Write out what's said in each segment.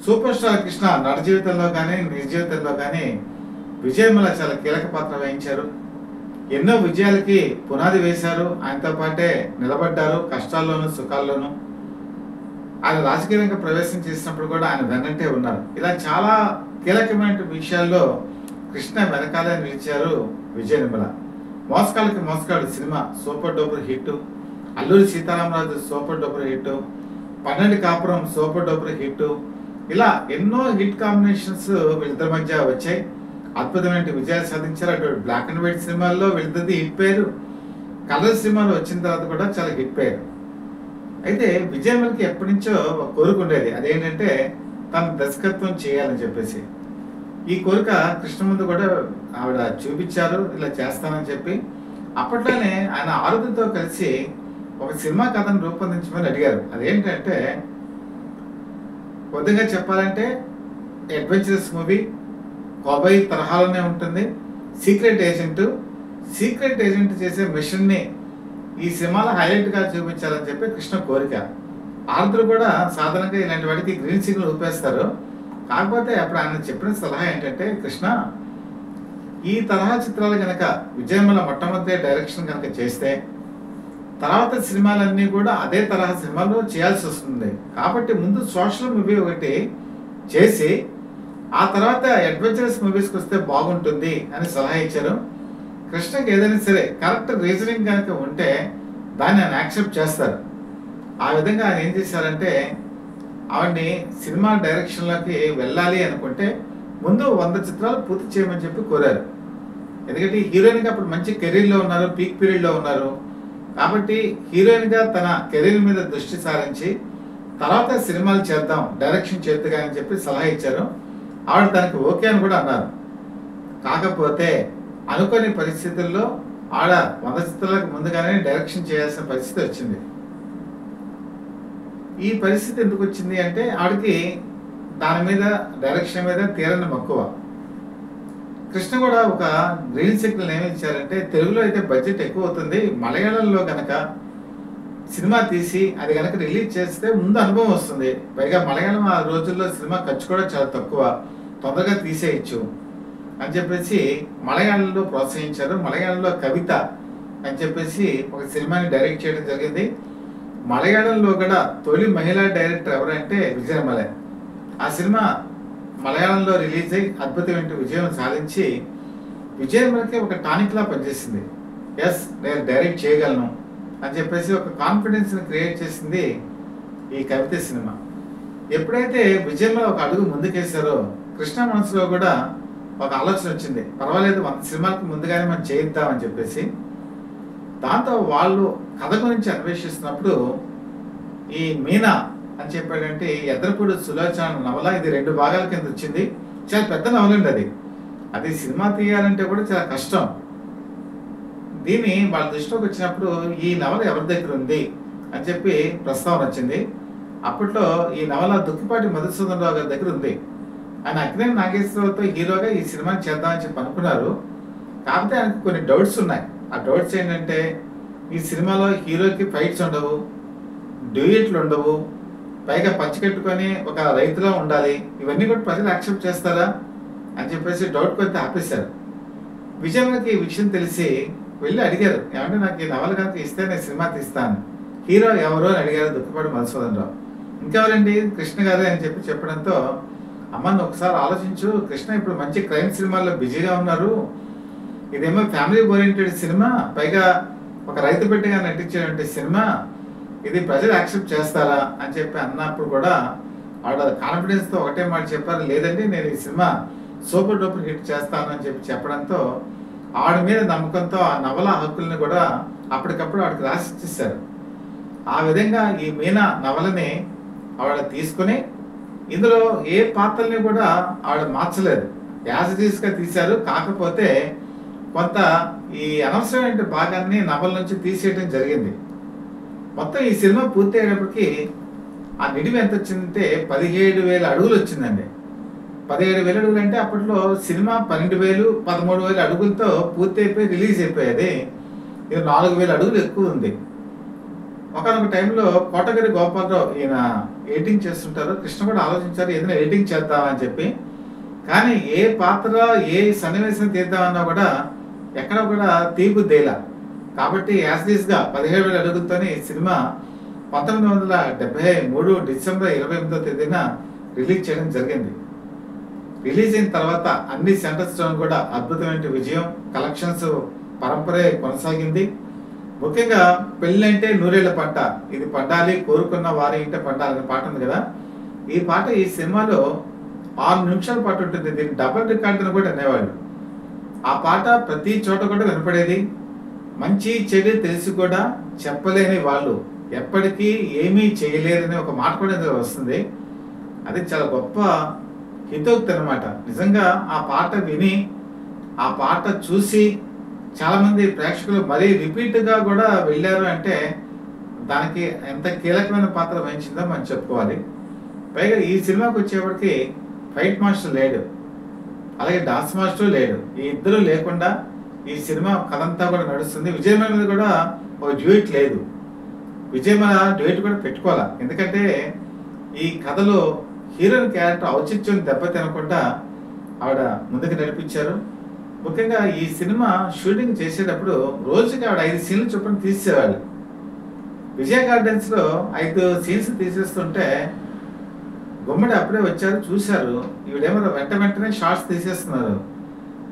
Super star Krishna నట జీవితంలో కానీ నిజ జీవితంలో కానీ విజయమ్మల చాలా కీలక పాత్ర వహించారు. ఎన్నో విజయాలకి పునాది వేశారు. ఆయనతో పాటే నిలబడ్డారు కష్టాల్లోనూ సుఖాల్లోనూ. ఆయన రాజకీయ రంగ ప్రవేశం చేసినప్పుడు కూడా ఆయన వెన్నంటే ఉన్నారు. ఇలా చాలా కీలకమైన విషయాల్లో కృష్ణ వెనకాలే నిలిచారు విజయ నిర్మల. మోసగాళ్ళకి మోసగాడు cinema super duper hit, Alluri Sitaramaraju super duper hit, 12 కాపురం సూపర్ డూపర్ హిట్, ఇలా ఎన్నో హిట్ కాంబినేషన్స్ వీళ్ళిద్దరి మధ్య వచ్చాయి. అద్భుతమైన విజయాలు సాధించారు. అటు బ్లాక్ అండ్ వైట్ సినిమాల్లో వీళ్ళిద్దరిది హిట్ పేరు, కలర్ సినిమాలు వచ్చిన తర్వాత కూడా చాలా హిట్ పేరు. అయితే విజయమ్మకి ఎప్పటి నుంచో కోరిక ఉండేది. అదేంటంటే తను దర్శకత్వం చేయాలని చెప్పేసి. ఈ కోరిక కృష్ణ ముందు కూడా ఆవిడ చూపించారు, ఇలా చేస్తానని చెప్పి. అప్పట్లోనే ఆయన ఆరుద్రతో కలిసి ఒక సినిమా కథను రూపొందించమని అడిగారు. అదేంటంటే కొద్దిగా చెప్పాలంటే అడ్వెంచరస్ మూవీ, కౌబాయ్ తరహాలోనే ఉంటుంది. సీక్రెట్ ఏజెంట్ చేసే మిషన్ని ఈ సినిమాలో హైలైట్గా చూపించాలని చెప్పి కృష్ణ కోరిక. ఆరుద్ర కూడా సాధారణంగా ఇలాంటి వాటికి గ్రీన్ సిగ్నల్ ఊపేస్తారు. కాకపోతే అప్పుడు ఆయన చెప్పిన సలహా ఏంటంటే, కృష్ణ ఈ తరహా చిత్రాలు కనుక విజయమ్మల మొట్టమొదటి డైరెక్షన్ కనుక చేస్తే తర్వాత సినిమాలన్నీ కూడా అదే తరహా సినిమాలు చేయాల్సి వస్తుంది. కాబట్టి ముందు సోషల్ మూవీ ఒకటి చేసి ఆ తర్వాత అడ్వెంచరస్ మూవీస్కి వస్తే బాగుంటుంది అని సలహా ఇచ్చారు. కృష్ణకి ఏదైనా సరే కరెక్ట్ రీజనింగ్ కనుక ఉంటే దాన్ని ఆయన యాక్సెప్ట్ చేస్తారు. ఆ విధంగా ఆయన ఏం చేశారంటే, ఆవిడ్ని సినిమా డైరెక్షన్లోకి వెళ్ళాలి అనుకుంటే ముందు 100 చిత్రాలు పూర్తి చేయమని చెప్పి కోరారు. ఎందుకంటే హీరోయిన్గా అప్పుడు మంచి కెరీర్లో ఉన్నారు, పీక్ పీరియడ్లో ఉన్నారు. కాబట్టి హీరోయిన్గా తన కెరీర్ మీద దృష్టి సారించి తర్వాత సినిమాలు చేద్దాం, డైరెక్షన్ చేద్దుగా అని చెప్పి సలహా ఇచ్చారు. ఆవిడ తనకి ఓకే అని కూడా అన్నారు. కాకపోతే అనుకోని పరిస్థితుల్లో ఆవిడ 100 చిత్రాలకు ముందుగానే డైరెక్షన్ చేయాల్సిన పరిస్థితి వచ్చింది. ఈ పరిస్థితి ఎందుకు వచ్చింది అంటే, ఆవిడకి దాని మీద డైరెక్షన్ మీద తీరని మక్కువ. కృష్ణ కూడా ఒక గ్రీన్ సిగ్నల్ ఏమి ఇచ్చారంటే, తెలుగులో అయితే బడ్జెట్ ఎక్కువ అవుతుంది, మలయాళంలో కనుక సినిమా తీసి అది కనుక రిలీజ్ చేస్తే ముందు అనుభవం వస్తుంది. పైగా మలయాళం ఆ రోజుల్లో సినిమా ఖర్చు కూడా చాలా తక్కువ, తొందరగా తీసేయచ్చు అని చెప్పేసి మలయాళంలో ప్రోత్సహించారు. మలయాళంలో కవిత అని చెప్పేసి ఒక సినిమాని డైరెక్ట్ చేయడం జరిగింది. మలయాళంలో కూడా తొలి మహిళా డైరెక్టర్ ఎవరంటే విజయమ్మలే. ఆ సినిమా మలయాళంలో రిలీజ్ అయ్యి అద్భుతమైన విజయం సాధించి విజయమ్మలకి ఒక టానిక్లా పనిచేసింది. ఎస్, నేను డైరెక్ట్ చేయగలను అని చెప్పేసి ఒక కాన్ఫిడెన్స్ని క్రియేట్ చేసింది ఈ కవిత సినిమా. ఎప్పుడైతే విజయమ్మల ఒక అడుగు ముందుకేశారో కృష్ణ మనసులో కూడా ఒక ఆలోచన వచ్చింది, పర్వాలేదు 100 సినిమాలకు ముందుగానే మనం చేయిద్దామని చెప్పేసి. దాంతో వాళ్ళు కథ గురించి అన్వేషిస్తున్నప్పుడు ఈ మీనా అని చెప్పాడంటే ఎద్దరపూడి సులోచన నవల, ఇది 2 భాగాల కింద వచ్చింది. చాలా పెద్ద నవల అండి. అది సినిమా తీయాలంటే కూడా చాలా కష్టం. దీన్ని వాళ్ళ దృష్టిలోకి వచ్చినప్పుడు ఈ నవల ఎవరి దగ్గర ఉంది అని చెప్పి ప్రస్తావన వచ్చింది. అప్పట్లో ఈ నవల దుక్కిపాటి మధుసూదన్ రావు గారి దగ్గర ఉంది. ఆయన అక్కినేని నాగేశ్వరరావుతో హీరోగా ఈ సినిమాని చేద్దామని చెప్పి అనుకున్నారు. కాకపోతే ఆయనకు కొన్ని డౌట్స్ ఉన్నాయి. ఆ డౌట్స్ ఏంటంటే, ఈ సినిమాలో హీరోకి ఫైట్స్ ఉండవు, డ్యూయెట్లు ఉండవు, పైగా పంచికట్టుకొని ఒక రైతులా ఉండాలి. ఇవన్నీ కూడా ప్రజలు యాక్సెప్ట్ చేస్తారా అని చెప్పేసి డౌట్ కొద్ది ఆపేశారు. విజయమ్మకి ఈ విషయం తెలిసి వెళ్ళి అడిగారు, ఏమంటే నాకు ఈ నవల కనుక ఇస్తే నేను సినిమా తీస్తాను, హీరో ఎవరు అని అడిగారు దుఃఖపాటి మధుసూదన్ రావు. ఇంకెవరండి, కృష్ణ గారే అని చెప్పి చెప్పడంతో, అమ్మ నువ్వు ఒకసారి ఆలోచించు, కృష్ణ ఇప్పుడు మంచి క్రైమ్ సినిమాల్లో బిజీగా ఉన్నారు, ఇదేమో ఫ్యామిలీ ఓరియంటెడ్ సినిమా, పైగా ఒక రైతు బిడ్డగా నటించేటువంటి సినిమా, ఇది ప్రజలు యాక్సెప్ట్ చేస్తారా అని చెప్పి అన్నప్పుడు కూడా ఆవిడ కాన్ఫిడెన్స్తో ఒకటే మాట చెప్పారు, లేదండి నేను ఈ సినిమా సూపర్ డూపర్ హిట్ చేస్తాను అని చెప్పి చెప్పడంతో ఆవిడ మీద నమ్మకంతో ఆ నవల హక్కుల్ని కూడా అప్పటికప్పుడు ఆవిడకి రాసిచ్చేశారు. ఆ విధంగా ఈ మీనా నవలని ఆవిడ తీసుకుని ఇందులో ఏ పాత్రల్ని కూడా ఆవిడ మార్చలేదు, యాజ్ ఇట్ ఈస్గా తీశారు. కాకపోతే కొంత ఈ అనవసరమైన భాగాన్ని నవల నుంచి తీసేయడం జరిగింది. మొత్తం ఈ సినిమా పూర్తి అయ్యేటప్పటికి ఆ నిడివి ఎంత వచ్చిందంటే 17,000 అడుగులు వచ్చిందండి. 17,000 అడుగులు అంటే అప్పట్లో సినిమా 12,000, 13,000 అడుగులతో పూర్తి అయిపోయి రిలీజ్ అయిపోయేది. ఇది 4,000 అడుగులు ఎక్కువ ఉంది. ఒకనొక టైంలో కోటగిరి గోపాలరావు ఈయన ఎడిటింగ్ చేస్తుంటారు, కృష్ణ కూడా ఆలోచించారు ఏదైనా ఎడిటింగ్ చేద్దామని చెప్పి. కానీ ఏ పాత్ర ఏ సన్నివేశం తీద్దామన్నా కూడా ఎక్కడ కూడా తీపుద్దేలా. కాబట్టి యాజ్లీస్గా 17,000 అడుగులతోనే సినిమా 1973 డిసెంబర్ 28వ తేదీన రిలీజ్ చేయడం జరిగింది. రిలీజ్ అయిన తర్వాత అన్ని సెంటర్స్లో కూడా అద్భుతమైన విజయం, కలెక్షన్స్ పరంపరే కొనసాగింది. ముఖ్యంగా పెళ్ళంటే నూరేళ్ల పంట, ఇది పండాలి కోరుకున్న వారి ఇంట పండాలని పాట ఉంది కదా, ఈ పాట ఈ సినిమాలో 6 నిమిషాల పాటు ఉంటుంది. దీన్ని డబుల్ రికార్డ్ అని కూడా అనేవాళ్ళు. ఆ పాట ప్రతి చోట కూడా వినపడేది. మంచి చెడు తెలిసి కూడా చెప్పలేని వాళ్ళు ఎప్పటికీ ఏమీ చేయలేరని ఒక మాట కూడా ఇందులో వస్తుంది. అది చాలా గొప్ప హితోక్తి అనమాట. నిజంగా ఆ పాట విని ఆ పాట చూసి చాలామంది ప్రేక్షకులు మరీ రిపీట్గా కూడా వెళ్ళారు అంటే దానికి ఎంత కీలకమైన పాత్ర వహించిందో మనం చెప్పుకోవాలి. పైగా ఈ సినిమాకి వచ్చేప్పటికి ఫైట్ మాస్టర్ లేడు, అలాగే డాన్స్ మాస్టర్ లేడు. ఈ ఇద్దరు లేకుండా ఈ సినిమా కథంతా కూడా నడుస్తుంది. విజయమల మీద కూడా ఒక డ్యూయట్ లేదు, విజయమల డ్యూయట్ కూడా పెట్టుకోవాలా. ఎందుకంటే ఈ కథలో హీరోయిన్ క్యారెక్టర్ ఔచిత్యం దెబ్బతినకుండా ఆవిడ ముందుకు నడిపించారు. ముఖ్యంగా ఈ సినిమా షూటింగ్ చేసేటప్పుడు రోజుకి ఆవిడ 5 సీన్లు చొప్పున తీసేవాళ్ళు. విజయ గార్డెన్స్లో 5 సీన్స్ తీసేస్తుంటే గుమ్మడి అప్పుడే వచ్చారు, చూశారు, ఈవిడేమో వెంటనే షార్ట్స్ తీసేస్తున్నారు.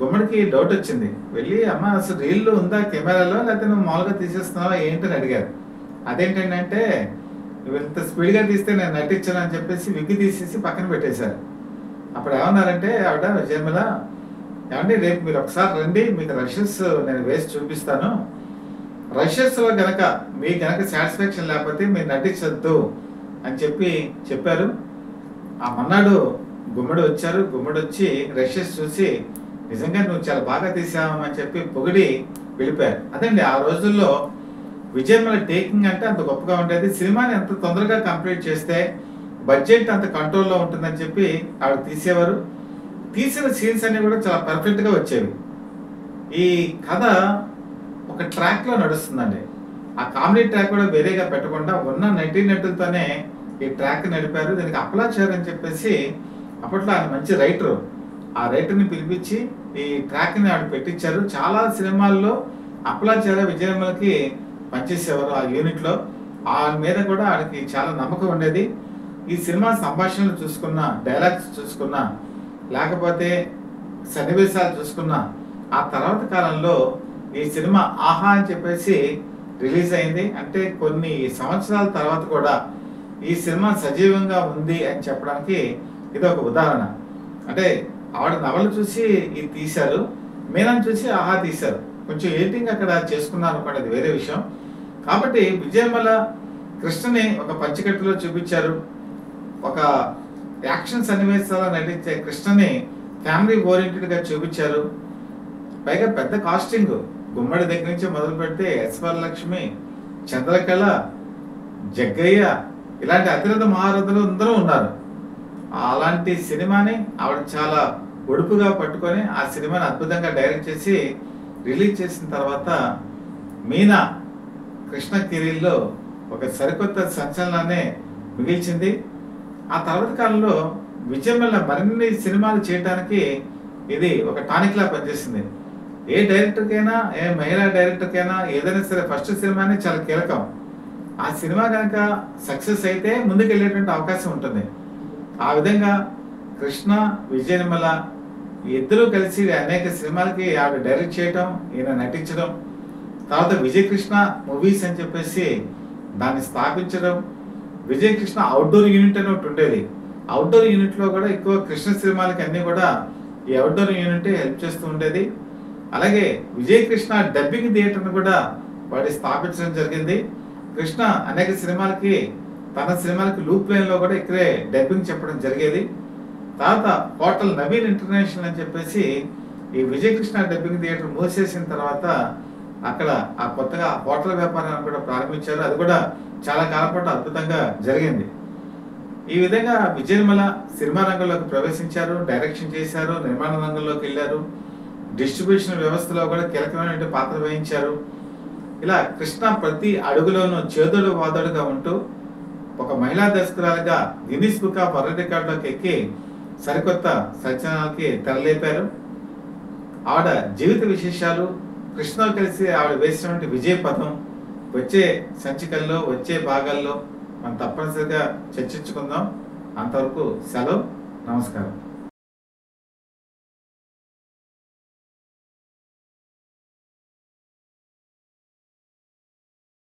గుమ్మడికి డౌట్ వచ్చింది, వెళ్ళి అమ్మ అసలు రీల్లో ఉందా కెమెరాలో, లేకపోతే నువ్వు మామూలుగా తీసేస్తున్నావా ఏంటని అడిగారు. అదేంటంటే నువ్వు ఇంత స్పీడ్గా తీస్తే నేను నటించాను అని చెప్పేసి విగ్గి తీసేసి పక్కన పెట్టేశారు. అప్పుడు ఏమన్నారంటే ఆవిడ విజయమల, ఏమంటే రేపు మీరు ఒకసారి రండి, మీకు రషెస్ నేను వేసి చూపిస్తాను, రషెస్లో గనక మీకు గనక సాటిస్ఫాక్షన్ లేకపోతే మీరు నటించద్దు అని చెప్పారు. ఆ మన్నాడు గుమ్మడి వచ్చారు. గుమ్మడి వచ్చి రషెస్ చూసి నిజంగా నువ్వు చాలా బాగా తీసావని చెప్పి పొగిడి వెళ్ళిపోయారు. అదండి ఆ రోజుల్లో విజయమల టేకింగ్ అంటే అంత గొప్పగా ఉండేది. సినిమాని ఎంత తొందరగా కంప్లీట్ చేస్తే బడ్జెట్ అంత కంట్రోల్లో ఉంటుందని చెప్పి ఆవిడ తీసేవారు. తీసిన సీన్స్ అన్ని కూడా చాలా పర్ఫెక్ట్గా వచ్చేవి. ఈ కథ ఒక ట్రాక్లో నడుస్తుందండి. ఆ కామెడీ ట్రాక్ కూడా వేరేగా పెట్టకుండా ఉన్న నటీనటులతోనే ఈ ట్రాక్ నడిపారు. దీనికి అప్పలాచారు అని చెప్పేసి అప్పట్లో ఆయన మంచి రైటరు, ఆ రైటర్ని పిలిపించి ఈ ట్రాక్ని ఆవిడ పెట్టించారు. చాలా సినిమాల్లో అప్పలాచార్య విజయమ్మలకి పనిచేసేవారు ఆ యూనిట్లో. ఆ మీద కూడా ఆవిడకి చాలా నమ్మకం ఉండేది. ఈ సినిమా సంభాషణలు చూసుకున్నా, డైలాగ్స్ చూసుకున్నా, లేకపోతే సన్నివేశాలు చూసుకున్నా, ఆ తర్వాత కాలంలో ఈ సినిమా ఆహా అని చెప్పేసి రిలీజ్ అయింది. అంటే కొన్ని సంవత్సరాల తర్వాత కూడా ఈ సినిమా సజీవంగా ఉంది అని చెప్పడానికి ఇది ఒక ఉదాహరణ. అంటే ఆవిడ నవలు చూసి ఇది తీశారు, మీనాన్ని చూసి ఆహా తీశారు. కొంచెం ఎడిటింగ్ అక్కడ చేసుకున్నారు అనుకోండి, అది వేరే విషయం. కాబట్టి విజయమల కృష్ణని ఒక పంచకట్టులో చూపించారు, ఒక యాక్షన్ సన్నివేశాలు నటించే కృష్ణని ఫ్యామిలీ ఓరియంటెడ్గా చూపించారు. పైగా పెద్ద కాస్టింగ్, గుమ్మడి దగ్గర నుంచి మొదలు పెడితే ఎస్వర్ లక్ష్మి, చంద్రకళ, జగ్గయ్య, ఇలాంటి అతిరథ మహారథులు అందరూ ఉన్నారు. అలాంటి సినిమాని ఆవిడ చాలా ఒడుపుగా పట్టుకొని ఆ సినిమాని అద్భుతంగా డైరెక్ట్ చేసి రిలీజ్ చేసిన తర్వాత మీనా కృష్ణ కెరీర్లో ఒక సరికొత్త సంచలనాన్ని మిగిల్చింది. ఆ తర్వాత కాలంలో విజయమల్ల మరిన్ని సినిమాలు చేయడానికి ఇది ఒక టానిక్‌లా పనిచేసింది. ఏ డైరెక్టర్‌కైనా, ఏ మహిళా డైరెక్టర్‌కైనా ఏదైనా సరే ఫస్ట్ సినిమానే చాలా కీలకం. ఆ సినిమా గనక సక్సెస్ అయితే ముందుకెళ్ళేటువంటి అవకాశం ఉంటుంది. ఆ విధంగా కృష్ణ, విజయనిర్మల ఇద్దరూ కలిసి అనేక సినిమాలకి ఆవిడ డైరెక్ట్ చేయటం, ఈయన నటించడం, తర్వాత విజయకృష్ణ మూవీస్ అని చెప్పేసి దాన్ని స్థాపించడం. విజయకృష్ణ అవుట్‌డోర్ యూనిట్ అని ఒకటి ఉండేది. అవుట్‌డోర్ యూనిట్‌లో కూడా ఎక్కువ కృష్ణ సినిమాలకి అన్నీ కూడా ఈ అవుట్‌డోర్ యూనిటే హెల్ప్ చేస్తూ ఉండేది. అలాగే విజయకృష్ణ డబ్బింగ్ థియేటర్‌ని కూడా వాడు స్థాపించడం జరిగింది. కృష్ణ అనేక సినిమాలకి తన సినిమాలకి లూప్ లైన్‌లో కూడా ఇక్కడే డబ్బింగ్ చెప్పడం జరిగేది. తర్వాత హోటల్ నవీన్ ఇంటర్నేషనల్ అని చెప్పేసి ఈ విజయకృష్ణ డబ్బింగ్ థియేటర్ మూసేసిన తర్వాత అక్కడ ఆ కొత్తగా హోటల్ వ్యాపారాన్ని కూడా ప్రారంభించారు. అది కూడా చాలా కాలం పాటు అద్భుతంగా జరిగింది. ఈ విధంగా విజయనిర్మల సినిమా రంగంలోకి ప్రవేశించారు, డైరెక్షన్ చేశారు, నిర్మాణ రంగంలోకి వెళ్ళారు, డిస్ట్రిబ్యూషన్ వ్యవస్థలో కూడా కీలకమైన పాత్ర వహించారు. ఇలా కృష్ణ ప్రతి అడుగులోనూ చేదోడు వాదోడుగా ఉంటూ ఒక మహిళా దర్శకురాలుగా గిన్నిస్ బుక్ ఆఫ్ వరల్డ్ రికార్డులోకి ఎక్కి సరికొత్త సత్యాలకి తెరలేపారు. ఆవిడ జీవిత విశేషాలు, కృష్ణ కలిసి ఆవిడ వేసినటువంటి విజయ పథం వచ్చే సంచికల్లో, వచ్చే భాగాల్లో మనం తప్పనిసరిగా చర్చించుకుందాం. అంతవరకు సెలవు. నమస్కారం.